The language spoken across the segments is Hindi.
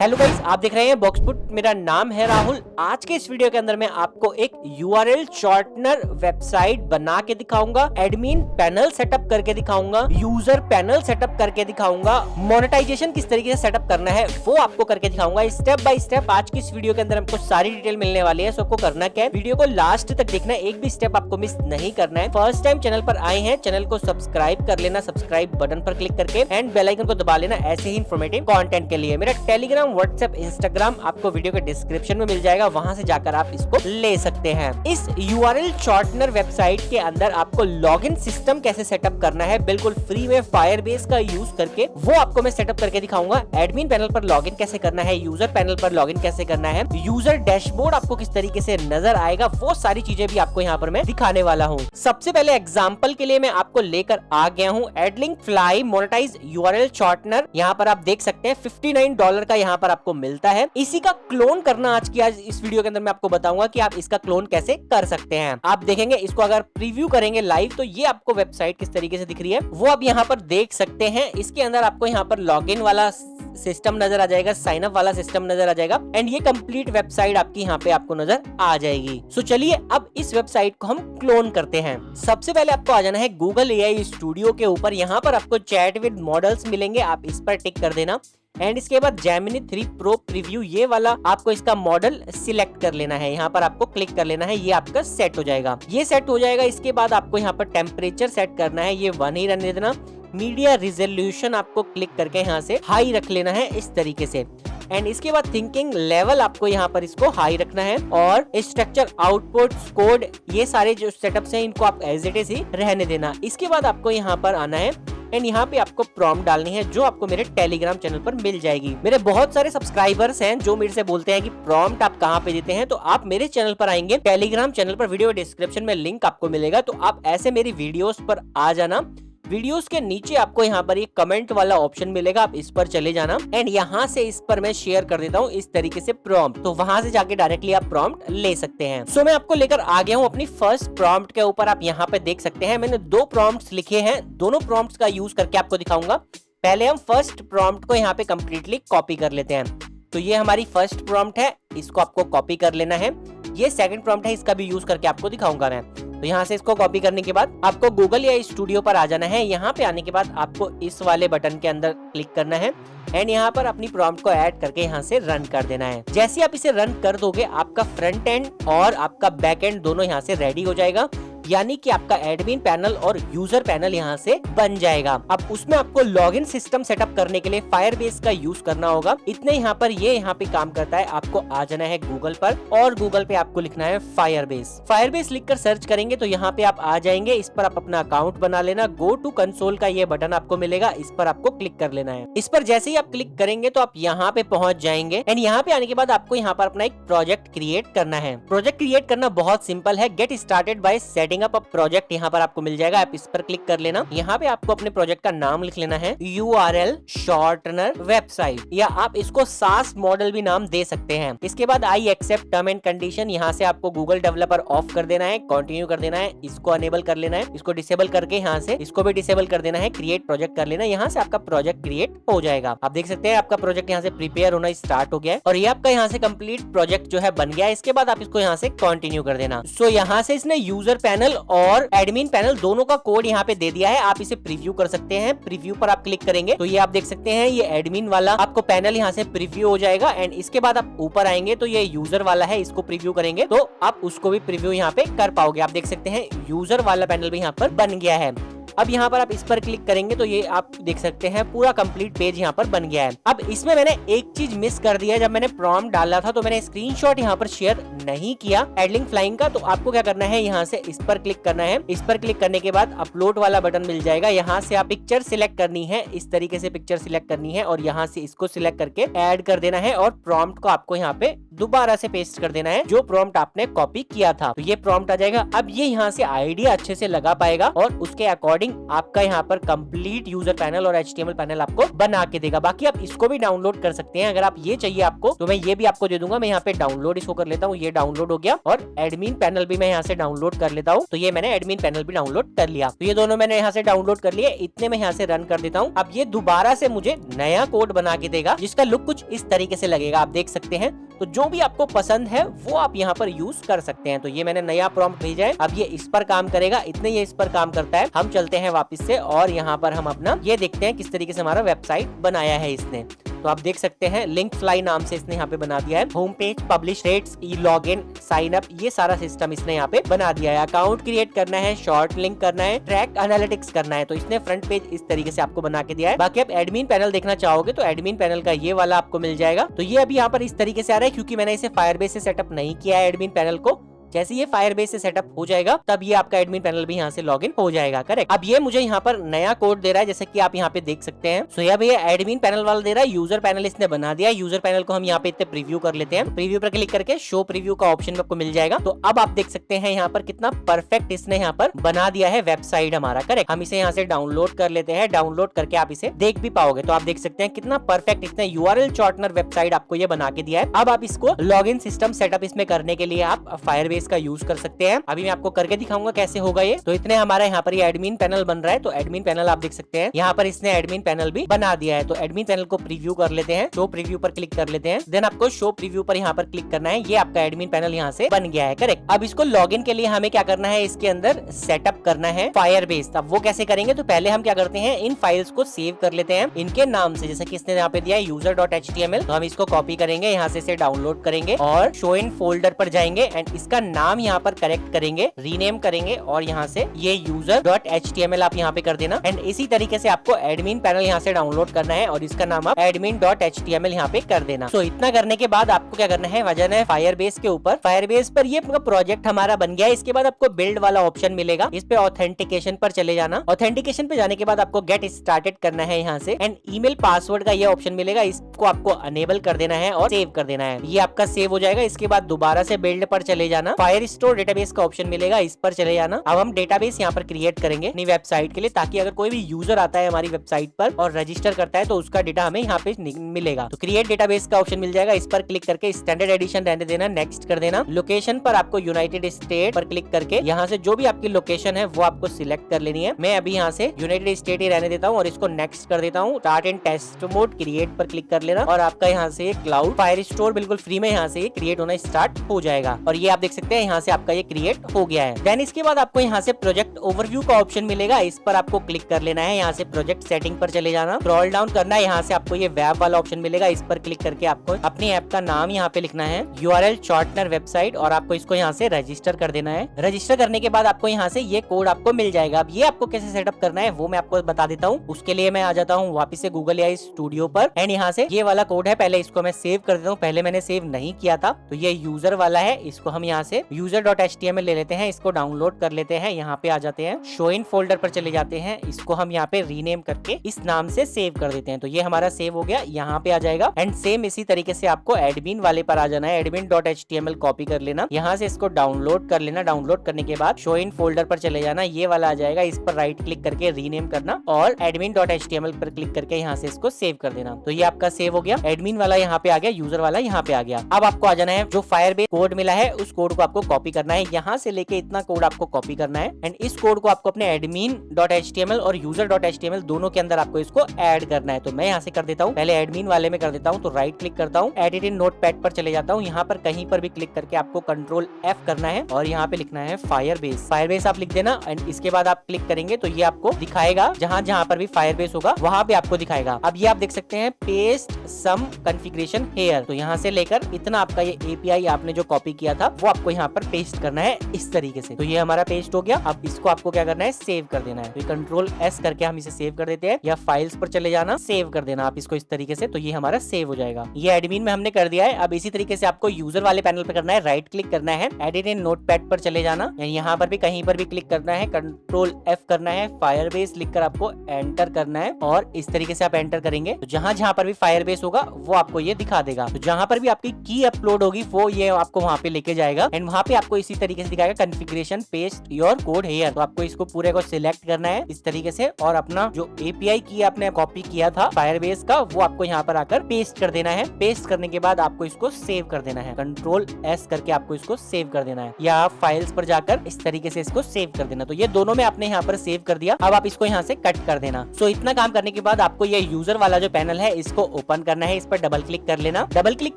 हेलो गाइस, आप देख रहे हैं बॉक्सपुट। मेरा नाम है राहुल। आज के इस वीडियो के अंदर मैं आपको एक यूआरएल शॉर्टनर वेबसाइट बना के दिखाऊंगा, एडमिन पैनल सेटअप करके दिखाऊंगा, यूजर पैनल सेटअप करके दिखाऊंगा, मोनेटाइजेशन किस तरीके से सेटअप करना है वो आपको करके दिखाऊंगा स्टेप बाय स्टेप। आज की इस वीडियो के अंदर हमको सारी डिटेल मिलने वाली है। सबको करना क्या है, वीडियो को लास्ट तक देखना है, एक भी स्टेप आपको मिस नहीं करना है। फर्स्ट टाइम चैनल पर आए हैं, चैनल को सब्सक्राइब कर लेना, सब्सक्राइब बटन पर क्लिक करके एंड बेल आइकन को दबा लेना ऐसे ही इंफॉर्मेटिव कंटेंट के लिए। मेरा टेलीग्राम, व्हाट्सएप, इंस्टाग्राम आपको वीडियो के डिस्क्रिप्शन में मिल जाएगा, वहां से जाकर आप इसको ले सकते हैं। इस यूआरएल शॉर्टनर वेबसाइट के अंदर आपको लॉगिन सिस्टम कैसे सेटअप करना है बिल्कुल फ्री में फायरबेस का यूज करके, वो आपको मैं सेटअप करके दिखाऊंगा। एडमिन पैनल पर लॉगिन कैसे करना है, यूजर पैनल पर लॉगिन कैसे करना है, यूजर डैशबोर्ड आपको किस तरीके से नजर आएगा, वो सारी चीजें भी आपको यहाँ पर मैं दिखाने वाला हूँ। सबसे पहले एग्जाम्पल के लिए मैं आपको लेकर आ गया हूँ एडलिंक फ्लाई मोनेटाइज यूआरएल शॉर्टनर। यहाँ पर आप देख सकते हैं $59 का यहाँ पर आपको मिलता है। इसी का क्लोन करना आज इस वीडियो के अंदर मैं आपको बताऊंगा कि आप इसका क्लोन कैसे कर सकते हैं। आप देखेंगे इसको, अगर प्रीव्यू करेंगे लाइव तो ये आपको वेबसाइट किस तरीके से दिख रही है वो आप यहाँ पर देख सकते हैं। इसके अंदर आपको यहाँ पर लॉगिन वाला सिस्टम नजर आ जाएगा, साइन अप वाला सिस्टम नजर आ जाएगा एंड ये कंप्लीट वेबसाइट आपकी यहाँ पे आपको नजर आ जाएगी। सो चलिए अब इस वेबसाइट को हम क्लोन करते हैं। सबसे पहले आपको आ जाना है गूगल एआई स्टूडियो के ऊपर। यहाँ पर आपको चैट विद मॉडल्स मिलेंगे, आप इस पर टिक कर देना एंड इसके बाद जेमिनी 3 प्रो प्रीव्यू, ये वाला आपको इसका मॉडल सिलेक्ट कर लेना है। यहाँ पर आपको क्लिक कर लेना है, ये आपका सेट हो जाएगा। ये सेट हो जाएगा, इसके बाद आपको यहाँ पर टेम्परेचर सेट करना है, ये 1 ही रहने देना। मीडिया रिजोल्यूशन आपको क्लिक करके यहाँ से हाई रख लेना है इस तरीके से एंड इसके बाद थिंकिंग लेवल आपको यहाँ पर इसको हाई रखना है और स्ट्रक्चर, आउटपुट, कोड, ये सारे जो सेटअप्स हैं इनको आप एज इट इज ही रहने देना। इसके बाद आपको यहाँ पर आना है एंड यहाँ पे आपको प्रॉम्प्ट डालनी है जो आपको मेरे टेलीग्राम चैनल पर मिल जाएगी। मेरे बहुत सारे सब्सक्राइबर्स हैं जो मेरे से बोलते हैं कि प्रॉम्प्ट आप कहाँ पे देते हैं, तो आप मेरे चैनल पर आएंगे, टेलीग्राम चैनल पर वीडियो डिस्क्रिप्शन में लिंक आपको मिलेगा, तो आप ऐसे मेरी वीडियोस पर आ जाना। वीडियोस के नीचे आपको यहाँ पर एक कमेंट वाला ऑप्शन मिलेगा, आप इस पर चले जाना एंड यहाँ से इस पर मैं शेयर कर देता हूँ इस तरीके से प्रॉम्प्ट, तो वहां से जाके डायरेक्टली आप प्रॉम्प्ट ले सकते हैं। सो मैं आपको लेकर आ गया हूँ अपनी फर्स्ट प्रॉम्प्ट के ऊपर। आप यहाँ पे देख सकते हैं मैंने 2 प्रॉम्प्ट्स लिखे हैं, दोनों प्रॉम्प्ट्स का यूज करके आपको दिखाऊंगा। पहले हम फर्स्ट प्रॉम्प्ट को यहाँ पे कंप्लीटली कॉपी कर लेते हैं। तो ये हमारी फर्स्ट प्रॉम्प्ट है, इसको आपको कॉपी कर लेना है। ये सेकंड प्रॉम्प्ट है, इसका भी यूज करके आपको दिखाऊंगा मैं। तो यहाँ से इसको कॉपी करने के बाद आपको गूगल या स्टूडियो पर आ जाना है। यहाँ पे आने के बाद आपको इस वाले बटन के अंदर क्लिक करना है एंड यहाँ पर अपनी प्रॉम्प्ट को ऐड करके यहाँ से रन कर देना है। जैसे आप इसे रन कर दोगे आपका फ्रंट एंड और आपका बैक एंड दोनों यहाँ से रेडी हो जाएगा, यानी कि आपका एडमिन पैनल और यूजर पैनल यहाँ से बन जाएगा। अब उसमें आपको लॉगिन सिस्टम सेटअप करने के लिए फायरबेस का यूज करना होगा। इतने यहाँ पर ये यहाँ पे काम करता है। आपको आ जाना है गूगल पर और गूगल पे आपको लिखना है फायरबेस। फायरबेस लिखकर सर्च करेंगे तो यहाँ पे आप आ जाएंगे। इस पर आप अपना अकाउंट बना लेना। गो टू कंसोल का ये बटन आपको मिलेगा, इस पर आपको क्लिक कर लेना है। इस पर जैसे ही आप क्लिक करेंगे तो आप यहाँ पे पहुंच जाएंगे एंड यहाँ पे आने के बाद आपको यहाँ पर अपना एक प्रोजेक्ट क्रिएट करना है। प्रोजेक्ट क्रिएट करना बहुत सिंपल है। Get started by setting up a project यहाँ पर आपको मिल जाएगा, आप इस पर क्लिक कर लेना। यहाँ पे आपको अपने प्रोजेक्ट का नाम लिख लेना है यूआरएल शॉर्टनर वेबसाइट, या आप इसको सास मॉडल भी नाम दे सकते हैं। इसके बाद I accept term and condition, यहाँ से आपको गूगल डेवलपर ऑफ कर देना है, कंटिन्यू कर देना है, इसको अनेबल कर लेना है, इसको डिसेबल करके यहाँ से इसको भी डिसेबल कर देना है, क्रिएट प्रोजेक्ट कर लेना। यहाँ से आपका प्रोजेक्ट क्रिएट हो जाएगा। आप देख सकते हैं आपका प्रोजेक्ट यहाँ से प्रिपेयर होना स्टार्ट हो गया है और ये आपका यहाँ से कंप्लीट प्रोजेक्ट जो है बन गया है। इसके बाद आप इसको यहाँ से कंटिन्यू कर देना। सो यहाँ से इसने यूजर पैनल और एडमिन पैनल दोनों का कोड यहाँ पे दे दिया है। आप इसे प्रीव्यू कर सकते हैं। प्रीव्यू पर आप क्लिक करेंगे तो ये आप देख सकते हैं ये एडमिन वाला आपको पैनल यहाँ से प्रीव्यू हो जाएगा एंड इसके बाद आप ऊपर आएंगे तो ये यूजर वाला है, इसको प्रीव्यू करेंगे तो आप उसको भी प्रीव्यू यहाँ पे कर पाओगे। आप देख सकते हैं यूजर वाला पैनल भी यहाँ पर बन गया है। अब यहाँ पर आप इस पर क्लिक करेंगे तो ये आप देख सकते हैं पूरा कंप्लीट पेज यहाँ पर बन गया है। अब इसमें मैंने एक चीज मिस कर दिया है, जब मैंने प्रॉम्प्ट डाला था तो मैंने स्क्रीनशॉट यहाँ पर शेयर नहीं किया एडलिंक फ्लाइंग का। तो आपको क्या करना है, यहाँ से इस पर क्लिक करना है। इस पर क्लिक करने के बाद अपलोड वाला बटन मिल जाएगा। यहाँ से आप पिक्चर सिलेक्ट करनी है, इस तरीके से पिक्चर सिलेक्ट करनी है और यहाँ से इसको सिलेक्ट करके ऐड कर देना है और प्रॉम्प्ट को आपको यहाँ पे दोबारा से पेस्ट कर देना है जो प्रॉम्प्ट आपने कॉपी किया था। तो ये प्रॉम्प्ट आ जाएगा। अब ये यहाँ से आइडिया अच्छे से लगा पाएगा और उसके अकॉर्डिंग आपका यहाँ पर कंप्लीट यूजर पैनल और HTML पैनल आपको बना के देगा। बाकी आप इसको भी डाउनलोड कर सकते हैं अगर आप ये चाहिए आपको, तो मैं ये भी आपको दे दूंगा। मैं यहाँ पे डाउनलोड इसको कर लेता हूँ, ये डाउनलोड हो गया। और एडमिन पैनल भी मैं यहाँ से डाउनलोड कर लेता हूँ। तो ये मैंने एडमिन पैनल भी डाउनलोड कर लिया। तो ये दोनों मैंने यहाँ से डाउनलोड कर लिए। इतने में यहाँ से रन कर देता हूँ। अब ये दोबारा से मुझे नया कोड बना के देगा जिसका लुक कुछ इस तरीके से लगेगा, आप देख सकते हैं। तो जो भी आपको पसंद है वो आप यहाँ पर यूज कर सकते हैं। तो ये मैंने नया प्रॉम्प्ट भेजा है, अब ये इस पर काम करेगा। इतने ये इस पर काम करता है। हम चलते हैं वापस से और यहाँ पर हम अपना ये देखते हैं किस तरीके से हमारा वेबसाइट बनाया है इसने। तो आप देख सकते हैं लिंक फ्लाई नाम से इसने यहाँ पे बना दिया है। होम पेज, पब्लिश रेट्स, ई लॉगिन, साइन अप, ये सारा सिस्टम इसने यहाँ पे बना दिया है। अकाउंट क्रिएट करना है, शॉर्ट लिंक करना है, ट्रैक एनालिटिक्स करना है। तो इसने फ्रंट पेज इस तरीके से आपको बना के दिया है। बाकी आप एडमिन पैनल देखना चाहोगे तो एडमिन पैनल का ये वाला आपको मिल जाएगा। तो ये अभी यहाँ पर इस तरीके से आ रहा है क्योंकि मैंने इसे फायरबेस से सेटअप नहीं किया है एडमिन पैनल को। जैसे ये फायरबेस से सेटअप हो जाएगा तब ये आपका एडमिन पैनल भी यहाँ से लॉगिन हो जाएगा। करेक्ट। अब ये मुझे यहाँ पर नया कोड दे रहा है जैसे कि आप यहाँ पे देख सकते हैं। सो ये एडमिन पैनल वाला दे रहा है, यूजर पैनल इसने बना दिया। यूजर पैनल को हम यहाँ पे इतने प्रीव्यू कर लेते हैं। प्रीव्यू पर क्लिक करके शो प्रीव्यू का ऑप्शन आपको मिल जाएगा। तो अब आप देख सकते हैं यहाँ पर कितना परफेक्ट इसने यहाँ पर बना दिया है वेबसाइट हमारा। करेक्ट। हम इसे यहाँ से डाउनलोड कर लेते हैं। डाउनलोड करके आप इसे देख भी पाओगे। तो आप देख सकते हैं कितना परफेक्ट इसने URL शॉर्टनर वेबसाइट आपको ये बना के दिया है। अब आप इसको लॉगिन सिस्टम सेटअप इसमें करने के लिए आप फायरबेस का यूज कर सकते हैं। अभी मैं आपको करके दिखाऊंगा कैसे होगा ये। तो इतने हमारा यहाँ पर ये एडमिन पैनल बन रहा है। तो एडमिन पैनल आप देख सकते हैं यहाँ पर इसने एडमिन पैनल भी बना दिया है। तो एडमिन पैनल को प्रीव्यू कर लेते हैं। शो प्रीव्यू पर क्लिक कर लेते हैं। देन आपको शो प्रीव्यू पर यहाँ पर क्लिक करना है। ये आपका एडमिन पैनल यहाँ से बन गया है। करेक्ट। अब इसको लॉगिन के लिए हमें क्या करना है, इसके अंदर सेटअप करना है फायरबेस। अब वो कैसे करेंगे, तो पहले हम क्या करते हैं, इन फाइल्स को सेव कर लेते हैं इनके नाम से। जैसे कि इसने यहाँ पे दिया है user.html। तो हम इसको कॉपी करेंगे, यहाँ से इसे डाउनलोड करेंगे और शो इन फोल्डर पर जाएंगे एंड इसका नाम यहाँ पर करेक्ट करेंगे, रीनेम करेंगे और यहाँ से ये user.html आप यहाँ पे कर देना। एंड इसी तरीके से आपको एडमिन पैनल यहाँ से डाउनलोड करना है और इसका नाम आप admin.html यहाँ पे कर देना। तो इतना करने के बाद आपको क्या करना है, वजन है फायरबेस के ऊपर। फायरबेस पर ये प्रोजेक्ट हमारा बन गया है। इसके बाद आपको बिल्ड वाला ऑप्शन मिलेगा, इस पे ऑथेंटिकेशन पर चले जाना। ऑथेंटिकेशन पे जाने के बाद आपको गेट स्टार्टेड करना है यहाँ से एंड ईमेल पासवर्ड का ये ऑप्शन मिलेगा, इसको आपको अनेबल कर देना है और सेव कर देना है। ये आपका सेव हो जाएगा। इसके बाद दोबारा से बिल्ड पर चले जाना, फायरस्टोर डेटाबेस का ऑप्शन मिलेगा, इस पर चले जाना। अब हम डेटाबेस यहाँ पर क्रिएट करेंगे अपनी वेबसाइट के लिए, ताकि अगर कोई भी यूजर आता है हमारी वेबसाइट पर और रजिस्टर करता है तो उसका डेटा हमें यहाँ पे मिलेगा। तो क्रिएट डेटाबेस का ऑप्शन मिल जाएगा, इस पर क्लिक करके स्टैंडर्ड एडिशन रहने देना, नेक्स्ट कर देना। लोकेशन पर आपको यूनाइटेड स्टेट पर क्लिक करके यहाँ से जो भी आपकी लोकेशन है वो आपको सिलेक्ट कर लेनी है। मैं अभी यहाँ से यूनाइटेड स्टेट ही रहने देता हूँ और इसको नेक्स्ट कर देता हूँ। Start and test mode, create पर क्लिक कर लेना और आपका यहाँ से क्लाउड फायरस्टोर बिल्कुल फ्री में यहाँ से क्रिएट होना स्टार्ट हो जाएगा। और ये आप देख सकते हैं यहाँ से आपका ये क्रिएट हो गया है। देन इसके बाद आपको यहाँ से प्रोजेक्ट ओवरव्यू का ऑप्शन मिलेगा, इस पर आपको क्लिक कर लेना है। यहाँ से प्रोजेक्ट सेटिंग पर चले जाना, स्क्रॉल डाउन करना है, यहाँ से आपको ये वेब वाला ऑप्शन मिलेगा, इस पर क्लिक करके आपको अपनी ऐप का नाम यहाँ पे लिखना है, URL शॉर्टनर वेबसाइट, और आपको इसको यहाँ से रजिस्टर कर देना है। रजिस्टर करने के बाद आपको यहाँ से ये कोड आपको मिल जाएगा। अब ये आपको कैसे सेटअप करना है वो मैं आपको बता देता हूँ। उसके लिए मैं आ जाता हूँ वापस से गूगल AI स्टूडियो पर एंड यहाँ से ये वाला कोड है, पहले इसको मैं सेव कर देता हूँ। पहले मैंने सेव नहीं किया था, तो ये यूजर वाला है, इसको हम यहाँ से user.html ले लेते हैं, इसको डाउनलोड कर लेते हैं। यहाँ पे आ जाते हैं, शो इन फोल्डर पर चले जाते हैं, इसको हम यहाँ पे रीनेम करके इस नाम से सेव कर देते हैं। तो ये हमारा सेव हो गया, यहाँ पे आ जाएगा। एंड सेम इसी तरीके से आपको एडमिन वाले पर आ जाना है, admin.html कॉपी कर लेना, यहाँ से इसको डाउनलोड कर लेना। डाउनलोड करने के बाद शो इन फोल्डर पर चले जाना, ये वाला आ जाएगा, इस पर राइट क्लिक करके रीनेम करना और admin.html पर क्लिक करके यहाँ से इसको सेव कर देना। तो ये आपका सेव हो गया, एडमिन वाला यहाँ पे आ गया, यूजर वाला यहाँ पे आ गया। अब आपको आ जाना है, जो फायरबेस कोड मिला है उस कोड को आपको कॉपी करना है, यहाँ से लेके इतना कोड आपको कॉपी करना है एंड इस कोड को आपको अपने admin.html और user.html दोनों के अंदर आपको इसको ऐड करना है। तो मैं यहाँ से कर देता हूँ, पहले एडमिन वाले में कर देता हूँ। तो राइट क्लिक करता हूँ, एडिट इन नोटपैड पर चले जाता हूँ, यहाँ पर कहीं पर भी क्लिक करके आपको कंट्रोल F करना है और यहाँ पे लिखना है फायरबेस। फायरबेस आप लिख देना एंड इसके बाद आप क्लिक करेंगे तो ये आपको दिखाएगा, जहां जहां पर भी फायरबेस होगा वहां पे आपको दिखाएगा। अब ये आप देख सकते हैं, पेस्ट सम कॉन्फ़िगरेशन हियर। तो यहाँ से लेकर इतना आपका ये API आपने जो कॉपी किया था वो आपको आपको यहाँ पर पेस्ट करना है इस तरीके से। तो ये हमारा पेस्ट हो गया। अब इसको आपको क्या करना है, सेव कर देना है। तो कंट्रोल एस करके हम इसे सेव कर देते हैं, या फाइल्स पर चले जाना, सेव कर देना आप इसको इस तरीके से। तो ये हमारा सेव हो जाएगा। ये एडमिन में हमने कर दिया है। अब इसी तरीके से आपको यूजर वाले पैनल पे करना है, राइट क्लिक करना है, एडिट इन नोटपैड पर चले जाना, यहाँ पर भी कहीं पर भी क्लिक करना है, कंट्रोल एफ करना है, फायरबेस लिखकर आपको एंटर करना है और इस तरीके से आप एंटर करेंगे तो जहां जहां पर भी फायरबेस होगा वो आपको ये दिखा देगा। तो जहां पर भी आपकी की अपलोड होगी वो ये आपको वहां पे लेके जाएगा एंड वहां पे आपको इसी तरीके से दिखाएगा configuration paste your code here. तो आपको इसको पूरे को सिलेक्ट करना है इस तरीके से और अपना जो एपीआई की आपने कॉपी किया था फायरबेस का वो आपको यहाँ पर आकर पेस्ट कर देना है। पेस्ट करने के बाद आपको इसको सेव कर देना है, कंट्रोल एस करके आपको इसको सेव कर देना है, या आप फाइल्स पर जाकर इस तरीके से इसको सेव कर देना। तो ये दोनों में आपने यहाँ पर सेव कर दिया। अब आप इसको यहाँ से कट कर देना। सो इतना काम करने के बाद आपको ये यूजर वाला जो पैनल है इसको ओपन करना है, इस पर डबल क्लिक कर लेना। डबल क्लिक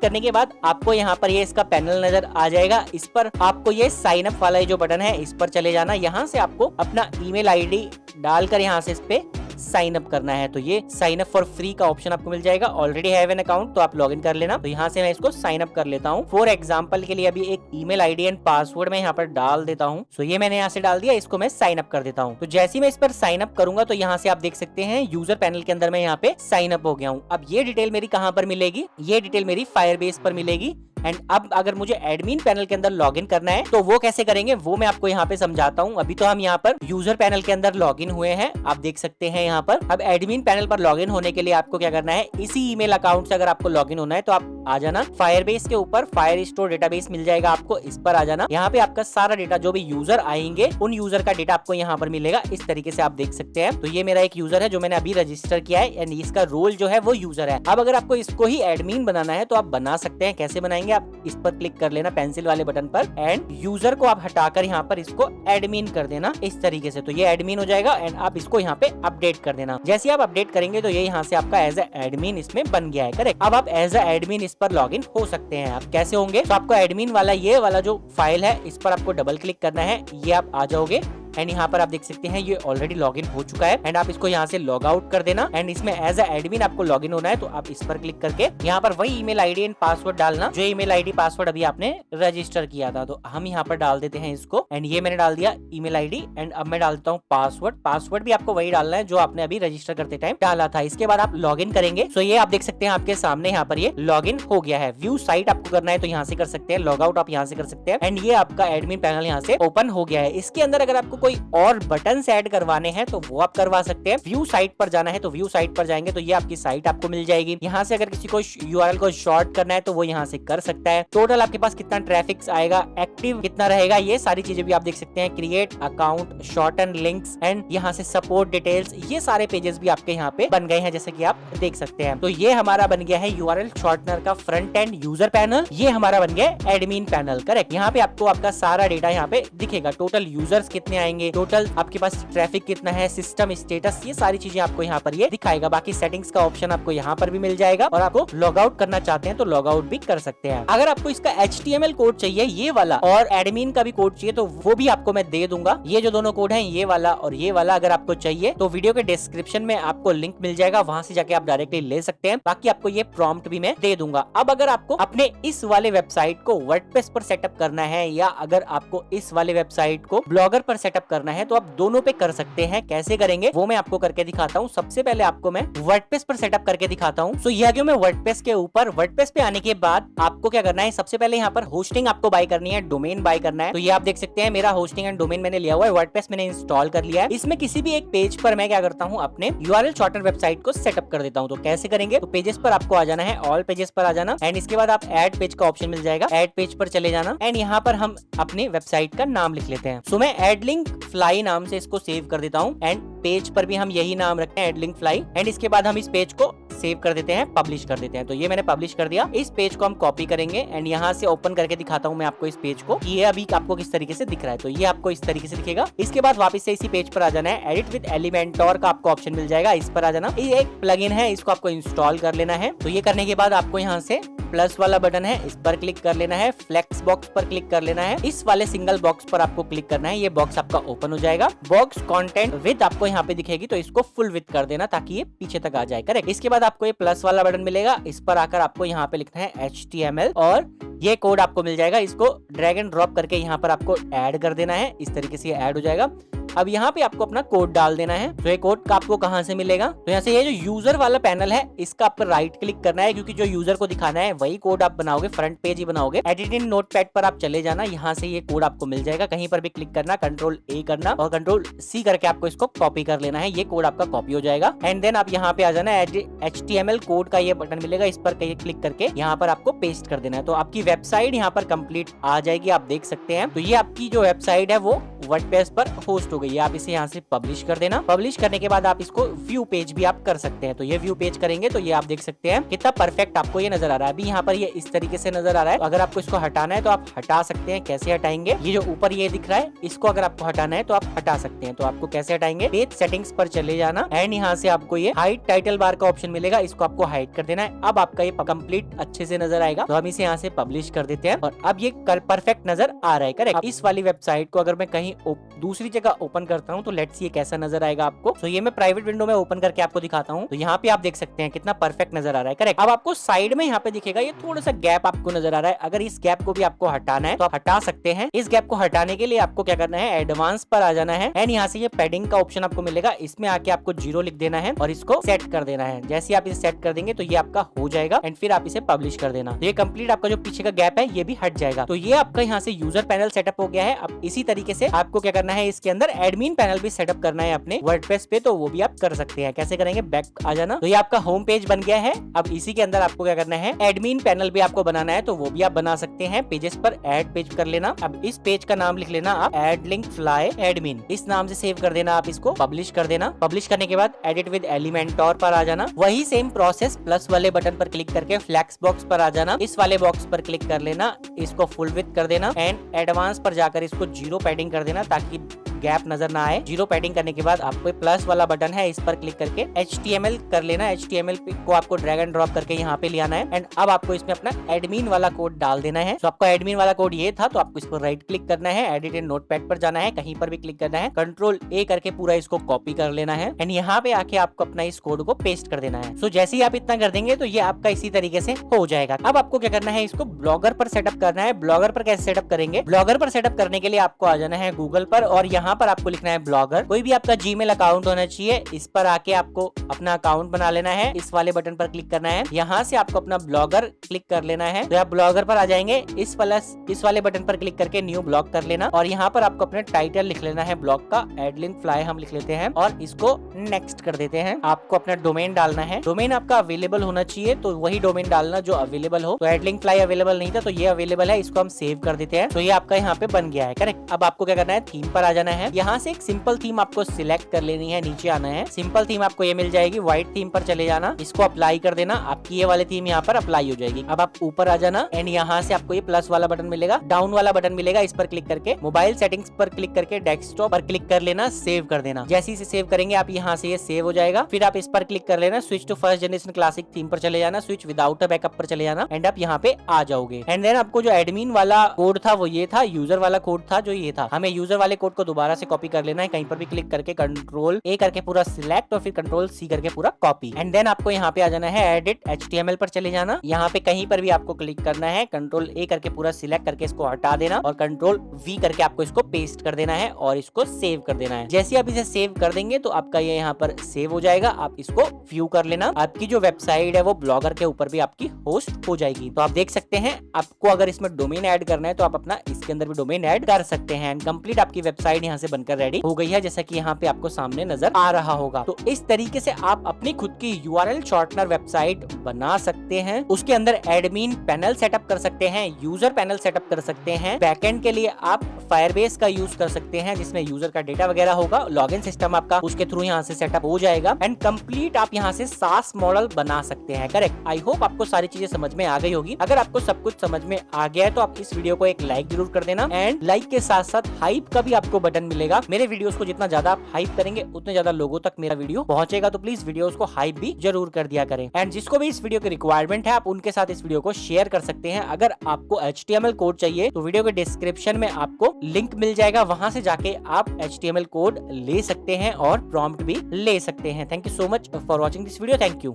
करने के बाद आपको यहाँ पर ये इसका पैनल नजर आ जाएगा। इस पर आपको ये साइन अप वाला जो बटन है इस पर चले जाना। यहाँ से आपको अपना ईमेल आईडी डालकर यहाँ से इस पे साइन अप करना है। तो ये साइन अप फॉर फ्री का ऑप्शन आपको मिल जाएगा। ऑलरेडी हैव एन अकाउंट तो आप लॉगिन कर लेना। तो यहाँ से मैं इसको साइन अप कर लेता हूँ। फॉर एग्जांपल के लिए अभी एक ईमेल आईडी एंड पासवर्ड मैं यहाँ पर डाल देता हूँ। सो ये मैंने यहाँ से डाल दिया, इसको मैं साइन अप कर देता हूँ। तो जैसे ही मैं इस पर साइन अप करूंगा तो यहाँ से आप देख सकते हैं यूजर पैनल के अंदर मैं यहाँ पे साइन अप हो गया हूँ। अब ये डिटेल मेरी कहाँ पर मिलेगी, ये डिटेल मेरी फायरबेस पर मिलेगी। एंड अब अगर मुझे एडमिन पैनल के अंदर लॉगिन करना है तो वो कैसे करेंगे वो मैं आपको यहाँ पे समझाता हूँ। अभी तो हम यहाँ पर यूजर पैनल के अंदर लॉगिन हुए हैं, आप देख सकते हैं यहाँ पर। अब एडमिन पैनल पर लॉगिन होने के लिए आपको क्या करना है, इसी ईमेल अकाउंट से अगर आपको लॉगिन होना है तो आप आ जाना फायरबेस के ऊपर, फायर स्टोर डेटाबेस मिल जाएगा आपको, इस पर आ जाना। यहाँ पे आपका सारा डेटा जो भी यूजर आएंगे उन यूजर का डेटा आपको यहाँ पर मिलेगा। इस तरीके से आप देख सकते हैं। तो ये मेरा एक यूजर है जो मैंने अभी रजिस्टर किया है एंड इसका रोल जो है वो यूजर है। अब अगर आपको इसको ही एडमिन बनाना है तो आप बना सकते हैं। कैसे बनाएंगे, आप इस पर क्लिक कर लेना पेंसिल वाले बटन पर एंड यूजर को आप हटाकर यहाँ पर इसको एडमिन कर देना इस तरीके से। तो ये एडमिन हो जाएगा एंड आप इसको यहाँ पे अपडेट कर देना। जैसे आप अपडेट करेंगे तो ये यहाँ से आपका एज ए एडमिन इसमें बन गया है। करेक्ट। अब आप एज ए एडमिन इस पर लॉगिन हो सकते हैं। आप कैसे होंगे, तो आपको एडमिन वाला ये वाला जो फाइल है इस पर आपको डबल क्लिक करना है, ये आप आ जाओगे एंड यहाँ पर आप देख सकते हैं ये ऑलरेडी लॉगिन हो चुका है एंड आप इसको यहाँ से लॉग आउट कर देना एंड इसमें एज ए एडमिन आपको लॉगिन होना है। तो आप इस पर क्लिक करके यहाँ पर वही ईमेल आईडी एंड पासवर्ड डालना जो ईमेल आईडी पासवर्ड अभी आपने रजिस्टर किया था। तो हम यहाँ पर डाल देते हैं इसको एंड ये मैंने डाल दिया ईमेल आईडी एंड अब मैं डालता हूँ पासवर्ड। पासवर्ड भी आपको वही डालना है जो आपने अभी रजिस्टर करते टाइम डाला था। इसके बाद आप लॉग इन करेंगे। तो ये आप देख सकते हैं आपके सामने यहाँ पर ये लॉग इन हो गया है। व्यू साइट आपको करना है तो यहाँ से कर सकते हैं, लॉग आउट आप यहाँ से कर सकते हैं एंड ये आपका एडमिन पैनल यहाँ से ओपन हो गया है। इसके अंदर अगर आपको कोई और बटन्स ऐड करवाने हैं तो वो आप करवा सकते हैं। व्यू साइट पर जाना है तो व्यू साइट पर जाएंगे तो ये आपकी साइट आपको मिल जाएगी। यहाँ से अगर किसी को यूआरएल को शॉर्ट करना है तो वो यहाँ से कर सकता है। टोटल आपके पास कितना ट्रैफिक आएगा, एक्टिव कितना रहेगा, ये सारी चीजें भी आप देख सकते हैं। Create account, shorten links and यहाँ से सपोर्ट डिटेल्स, ये सारे पेजेस भी आपके यहाँ पे बन गए हैं जैसे कि आप देख सकते हैं। तो ये हमारा बन गया है यूआरएल शॉर्टनर का फ्रंट एंड यूजर पैनल। ये हमारा बन गया एडमिन पैनल। करेक्ट। यहाँ पे आपको आपका सारा डेटा यहाँ पे दिखेगा, टोटल यूजर्स कितने आएंगे, टोटल आपके पास ट्रैफिक कितना है, सिस्टम स्टेटस, ये सारी चीजें आपको यहाँ पर ये दिखाएगा। बाकी सेटिंग्स का ऑप्शन आपको यहाँ पर भी मिल जाएगा और आपको लॉग आउट करना चाहते हैं तो लॉग आउट भी कर सकते हैं। अगर आपको इसका HTML कोड चाहिए ये वाला और एडमिन का भी कोड चाहिए तो वो भी आपको मैं दे दूंगा। ये जो दोनों कोड हैं ये वाला और ये वाला अगर आपको चाहिए तो वीडियो के डिस्क्रिप्शन में आपको लिंक मिल जाएगा, वहां से जाके आप डायरेक्टली ले सकते हैं। बाकी आपको ये प्रॉम्प्ट भी मैं दे दूंगा। अब अगर आपको अपने इस वाले वेबसाइट को वर्डप्रेस पर सेटअप करना है या अगर आपको इस वाले वेबसाइट को ब्लॉगर पर सेटअप करना है तो आप दोनों पे कर सकते हैं। कैसे करेंगे वो मैं आपको करके दिखाता हूँ। सबसे पहले आपको मैं वर्डप्रेस पर सेटअप करके दिखाता हूँ। सो यह क्यों मैं वर्डप्रेस के ऊपर, वर्डप्रेस पे आने के बाद आपको क्या करना है, सबसे पहले यहाँ पर होस्टिंग आपको बाय करनी है, डोमेन बाय करना है। तो ये आप देख सकते हैं मेरा होस्टिंग एंड डोमेन मैंने लिया हुआ है, वर्डप्रेस मैंने इंस्टॉल कर लिया है। इसमें किसी भी एक पेज पर मैं क्या करता हूँ, अपने यूआरएल शॉर्टनर वेबसाइट को सेटअप कर देता हूँ। तो कैसे करेंगे, तो पेजेस पर आपको आ जाना है, ऑल पेजेस पर आ जाना एंड इसके बाद आप ऐड पेज का ऑप्शन मिल जाएगा, ऐड पेज पर चले जाना एंड यहाँ पर हम अपने वेबसाइट का नाम लिख लेते हैं। सो मैं एडलिंक फ्लाई नाम से इसको सेव कर देता हूँ एंड पेज पर भी हम यही नाम रखते हैं, एडलिंक फ्लाई एंड इसके बाद हम इस पेज को सेव कर देते हैं, पब्लिश कर देते हैं। तो ये मैंने पब्लिश कर दिया। इस पेज को हम कॉपी करेंगे एंड यहाँ से ओपन करके दिखाता हूँ मैं आपको इस पेज को, ये अभी आपको किस तरीके से दिख रहा है। तो ये आपको इस तरीके से दिखेगा। इसके बाद वापस से इसी पेज पर आ जाना है, एडिट विद एलिमेंटोर का आपको ऑप्शन मिल जाएगा, इस पर आ जाना। ये एक प्लगइन है, इसको आपको इंस्टॉल कर लेना है। तो ये करने के बाद आपको यहाँ से प्लस वाला बटन है, इस पर क्लिक कर लेना है, फ्लेक्स बॉक्स पर क्लिक कर लेना है, इस वाले सिंगल बॉक्स पर आपको क्लिक करना है। ये बॉक्स आपका ओपन हो जाएगा। बॉक्स कंटेंट विद आपको यहाँ पे दिखेगी, तो इसको फुल विद कर देना ताकि ये पीछे तक आ जाए। करेक्ट। इसके बाद आपको ये प्लस वाला बटन मिलेगा, इस पर आकर आपको यहाँ पे लिखना है HTML और ये कोड आपको मिल जाएगा। इसको ड्रैग एंड ड्रॉप करके यहाँ पर आपको ऐड कर देना है। इस तरीके से ये ऐड हो जाएगा। अब यहाँ पे आपको अपना कोड डाल देना है। तो ये कोड का आपको कहाँ से मिलेगा, तो यहाँ से ये जो यूजर वाला पैनल है इसका आपको राइट क्लिक करना है, क्योंकि जो यूजर को दिखाना है वही कोड आप बनाओगे, फ्रंट पेज ही बनाओगे। एडिट इन नोटपैड पर आप चले जाना, यहाँ से ये कोड आपको मिल जाएगा। कहीं पर भी क्लिक करना, कंट्रोल ए करना और कंट्रोल सी करके आपको इसको कॉपी कर लेना है। ये कोड आपका कॉपी हो जाएगा। एंड देन आप यहाँ पे आ जाना, HTML कोड का ये बटन मिलेगा, इस पर क्लिक करके यहाँ पर आपको पेस्ट कर देना है। तो आपकी वेबसाइट यहाँ पर कंप्लीट आ जाएगी, आप देख सकते हैं। तो ये आपकी जो वेबसाइट है वो वर्डप्रेस पर होस्ट हो गई है। आप इसे यहाँ से पब्लिश कर देना। पब्लिश करने के बाद आप इसको व्यू पेज भी आप कर सकते हैं। तो ये व्यू पेज करेंगे तो ये आप देख सकते हैं कितना परफेक्ट आपको ये नजर आ रहा है। अभी यहाँ पर ये इस तरीके से नजर आ रहा है। तो अगर आपको इसको हटाना है तो आप हटा सकते हैं। कैसे हटाएंगे, ये जो ऊपर ये दिख रहा है इसको अगर आपको हटाना है तो आप हटा सकते हैं। तो आपको कैसे हटाएंगे, पेज सेटिंग्स पर चले जाना एंड यहाँ से आपको ये हाइड टाइटल बार का ऑप्शन मिलेगा, इसको आपको हाइड कर देना है। अब आपका ये कंप्लीट अच्छे से नजर आएगा। तो हम इसे यहाँ से पब्लिश कर देते हैं और अब ये परफेक्ट नजर आ रहा है। करेक्ट। इस वाली वेबसाइट को अगर मैं कहीं दूसरी जगह ओपन करता हूँ तो लेट्स ये कैसा नजर आएगा आपको। तो ये मैं प्राइवेट विंडो में ओपन करके आपको दिखाता हूँ। तो यहाँ पे आप देख सकते हैं कितना परफेक्ट नजर आ रहा है। करेक्ट। अब आपको साइड में यहाँ पे दिखेगा ये थोड़ा सा गैप आपको नजर आ रहा है। अगर इस गैप को भी आपको हटाना है तो आप हटा सकते हैं। इस गैप को हटाने के लिए आपको क्या करना है, एडवांस पर आ जाना है एंड यहाँ से ये पैडिंग का ऑप्शन आपको मिलेगा, इसमें आके आपको 0 लिख देना है और इसको सेट कर देना है। जैसे आप इसे सेट कर देंगे तो ये आपका हो जाएगा एंड फिर आप इसे पब्लिश कर देना। तो ये कंप्लीट आपका जो पीछे का गैप है ये भी हट जाएगा। तो ये आपका यहाँ से यूजर पैनल सेटअप हो गया है। अब इसी तरीके से आपको क्या करना है, इसके अंदर एडमिन पैनल भी सेटअप करना है अपने वर्डप्रेस पे। तो वो भी आप कर सकते हैं। कैसे करेंगे, बैक आ जाना। तो ये आपका होम पेज बन गया है। अब इसी के अंदर आपको क्या करना है, एडमिन पैनल भी आपको बनाना है। तो वो भी आप बना सकते हैं। पेजेस पर ऐड पेज कर लेना। अब इस पेज का नाम लिख लेना आप, एड लिंक फ्लाई एडमिन, इस नाम से सेव कर देना। आप इसको पब्लिश कर देना। पब्लिश करने के बाद एडिट विद एलिमेंटोर पर आ जाना। वही सेम प्रोसेस, प्लस वाले बटन पर क्लिक करके फ्लैक्स बॉक्स पर आ जाना। इस वाले बॉक्स पर क्लिक कर लेना, इसको फुल विड्थ कर देना एंड एडवांस पर जाकर इसको 0 पैडिंग कर देना ताकि गैप नजर ना आए। 0 पैडिंग करने के बाद आपको प्लस वाला बटन है, इस पर क्लिक करके HTML कर लेना। HTML को आपको ड्रैग एंड ड्रॉप करके यहाँ पे ले आना है एंड अब आपको इसमें अपना एडमिन वाला कोड डाल देना है। तो आपका एडमिन वाला कोड ये था। तो आपको इसको राइट क्लिक करना है, एडिट इन नोटपैड पर जाना है, कहीं पर भी क्लिक करना है, कंट्रोल ए करके पूरा इसको कॉपी कर लेना है एंड यहाँ पे आके आपको अपना इस कोड को पेस्ट कर देना है। सो जैसे ही आप इतना कर देंगे तो ये आपका इसी तरीके से हो जाएगा। अब आपको क्या करना है, इसको ब्लॉगर पर सेटअप करना है। ब्लॉगर पर कैसे सेटअप करेंगे, ब्लॉगर पर सेटअप करने के लिए आपको आ जाना है गूगल पर और यहाँ पर आपको लिखना है ब्लॉगर। कोई भी आपका जीमेल अकाउंट होना चाहिए। इस पर आके आपको अपना अकाउंट बना लेना है। इस वाले बटन पर क्लिक करना है, यहाँ से आपको अपना ब्लॉगर क्लिक कर लेना है। तो आप ब्लॉगर पर आ जाएंगे। इस वाले बटन पर क्लिक करके न्यू ब्लॉग कर लेना और यहाँ पर आपको अपना टाइटल लिख लेना है ब्लॉग का, एडलिंक फ्लाई हम लिख लेते हैं और इसको नेक्स्ट कर देते हैं। आपको अपना डोमेन डालना है। डोमेन आपका अवेलेबल होना चाहिए, तो वही डोमेन डालना जो अवेलेबल हो। तो एडलिंक फ्लाई अवेलेबल नहीं था तो ये अवेलेबल है, इसको हम सेव कर देते हैं। तो ये आपका यहाँ पे बन गया है। करेक्ट। अब आपको क्या करना है, थीम पर आ जाना है। यहाँ से एक सिंपल थीम आपको सिलेक्ट कर लेनी है, नीचे आना है। सिंपल थीम आपको ये मिल जाएगी, व्हाइट थीम पर चले जाना, इसको अप्लाई कर देना। आपकी ये वाली थीम यहाँ पर अप्लाई हो जाएगी। अब आप ऊपर आ जाना एंड यहाँ से आपको ये प्लस वाला बटन मिलेगा, डाउन वाला बटन मिलेगा, इस पर क्लिक करके मोबाइल सेटिंग्स पर क्लिक करके डेस्कटॉप पर क्लिक कर लेना, सेव कर देना। जैसे ही सेव करेंगे आप यहाँ से ये सेव हो जाएगा। फिर आप इस पर क्लिक कर लेना, switch to first generation classic theme पर चले जाना, स्विच विदाउट अ बैकअप पर चले जाना एंड आप यहाँ पे आ जाओगे। एंड देन आपको जो एडमिन वाला कोड था वो ये था, यूजर वाला कोड था जो ये था। हमें यूजर वाले कोड को दोबारा से कॉपी कर लेना है। कहीं पर भी क्लिक करके कंट्रोल ए करके पूरा सिलेक्ट और फिर कंट्रोल सी करके पूरा कॉपी एंड देन आपको यहाँ पे आ जाना है, एडिट HTML पर चले जाना। यहाँ पे कहीं पर भी आपको क्लिक करना है, कंट्रोल ए करके पूरा सिलेक्ट करके इसको हटा देना और कंट्रोल वी करके आपको इसको पेस्ट कर देना है और इसको सेव कर देना है। जैसे आप इसे सेव कर देंगे तो आपका ये यहाँ पर सेव हो जाएगा। आप इसको व्यू कर लेना। आपकी जो वेबसाइट है वो ब्लॉगर के ऊपर भी आपकी होस्ट हो जाएगी। तो आप देख सकते हैं, आपको अगर इसमें डोमेन ऐड करना है तो आप अपना इसके अंदर भी डोमेन ऐड कर सकते हैं। कंप्लीट आपकी वेबसाइट यहाँ से बनकर रेडी हो गई है, जैसा कि यहाँ पे आपको सामने नजर आ रहा होगा। तो इस तरीके से आप अपनी खुद की URL शॉर्टनर वेबसाइट बना सकते हैं। उसके अंदर एडमिन पैनल सेटअप कर सकते हैं, यूजर पैनल सेटअप कर सकते हैं। बैकएंड के लिए आप फायरबेस का यूज कर सकते हैं जिसमें यूजर का डेटा वगैरह होगा। लॉगिन सिस्टम आपका उसके थ्रू यहाँ से सेटअप हो जाएगा एंड कंप्लीट आप यहाँ से SaaS मॉडल बना सकते हैं। करेक्ट। आई होप आपको सारी चीजें समझ में आ गई होगी। अगर आपको सब कुछ समझ में आ गया है तो आप इस वीडियो को एक लाइक जरूर कर देना एंड लाइक के साथ साथ हाइप का भी आपको बटन मिलेगा। मेरे वीडियोस को जितना ज्यादा आप हाइप करेंगे उतने ज्यादा लोगों तक मेरा वीडियो पहुंचेगा। तो प्लीज वीडियोस को हाइप भी जरूर कर दिया करें एंड जिसको भी इस वीडियो की रिक्वायरमेंट है आप उनके साथ इस वीडियो को शेयर कर सकते हैं। अगर आपको HTML कोड चाहिए तो वीडियो के डिस्क्रिप्शन में आपको लिंक मिल जाएगा, वहां से जाके आप HTML कोड ले सकते हैं और प्रॉम्प्ट भी ले सकते हैं। Thank you so much for watching this video. Thank you.